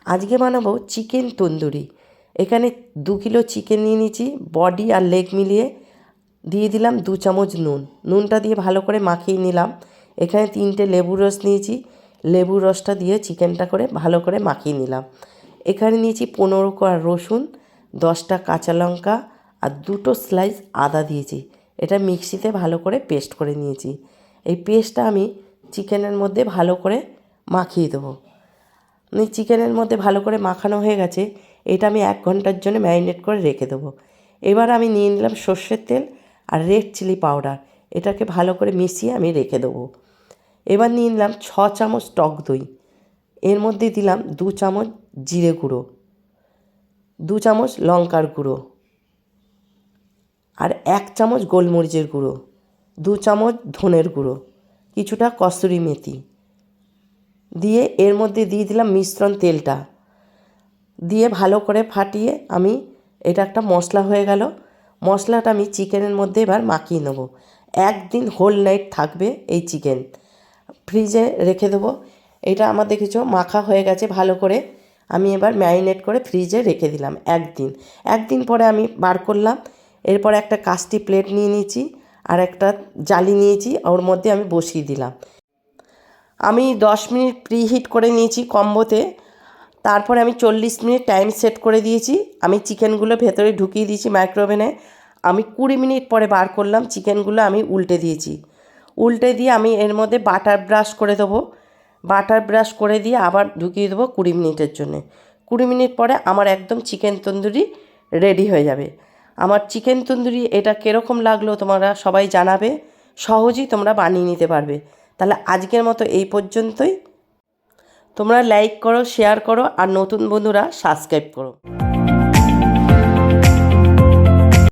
আজকে বানাবো চিকেন তন্দুরি। এখানে 2 কিলো চিকেন নিয়ে নিয়েছি, বডি আর লেগ মিলিয়ে দিয়ে দিলাম 2 চামচ নুন। নুনটা দিয়ে ভালো করে মাখিয়ে নিলাম। এখানে 3টে লেবুর রস নিয়েছি, লেবুর রসটা দিয়ে চিকেনটা করে ভালো করে মাখিয়ে নিলাম। এখানে নিয়েছি 15 কোয়া রসুন, 10টা কাঁচা লঙ্কা আর 2টো স্লাইস আদা দিয়েছি। এটা মিক্সিতে ভালো করে পেস্ট করে নিয়েছি। এই পেস্টটা আমি চিকেনের মধ্যে ভালো করে মাখিয়ে দেবো। চিকেনের মধ্যে ভালো করে মাখানো হয়ে গেছে। এটা আমি 1 ঘন্টার জন্য ম্যারিনেট করে রেখে দেবো। এবার আমি নিয়ে নিলাম সর্ষের তেল আর রেড চিলি পাউডার। এটাকে ভালো করে মিশিয়ে আমি রেখে দেবো। এবার নিয়ে নিলাম 6 চামচ টক দই। এর মধ্যে দিলাম 2 চামচ জিরে গুঁড়ো, 2 চামচ লঙ্কার গুঁড়ো আর 1 চামচ গোলমরিচের গুঁড়ো, 2 চামচ ধনের গুঁড়ো, কিছুটা কসুরি মেথি দিয়ে এর মধ্যে দিয়ে দিলাম মিশ্রণ তেলটা দিয়ে ভালো করে ফাটিয়ে আমি এটা একটা মশলা হয়ে গেল। মশলাটা আমি চিকেনের মধ্যে এবার মাখিয়ে নেব। 1 দিন হোল নাইট থাকবে এই চিকেন, ফ্রিজে রেখে দেবো। এটা আমার দেখেছো মাখা হয়ে গেছে ভালো করে। আমি এবার ম্যারিনেট করে ফ্রিজে রেখে দিলাম 1 দিন। 1 দিন পরে আমি বার করলাম। এরপর একটা কাস্টি প্লেট নিয়ে নিয়েছি আর একটা জালি নিয়েছি, ওর মধ্যে আমি বসিয়ে দিলাম। আমি 10 মিনিট প্রিহিট করে নিয়েছি কম্বোতে। তারপরে আমি 40 মিনিট টাইম সেট করে দিয়েছি। আমি চিকেনগুলো ভেতরে ঢুকিয়ে দিয়েছি মাইক্রোওভেনে। আমি 20 মিনিট পরে বার করলাম চিকেনগুলো, আমি উল্টে দিয়েছি। উল্টে দিয়ে আমি এর মধ্যে বাটার ব্রাশ করে দেবো। বাটার ব্রাশ করে দিয়ে আবার ঢুকিয়ে দেবো 20 মিনিটের জন্যে। 20 মিনিট পরে আমার একদম চিকেন তন্দুরি রেডি হয়ে যাবে। আমার চিকেন তন্দুরি এটা কীরকম লাগলো তোমরা সবাই জানাবে। সহজেই তোমরা বানিয়ে নিতে পারবে। তাহলে আজকের মতো এই পর্যন্তই। তোমরা লাইক করো, শেয়ার করো আর নতুন বন্ধুরা সাবস্ক্রাইব করো।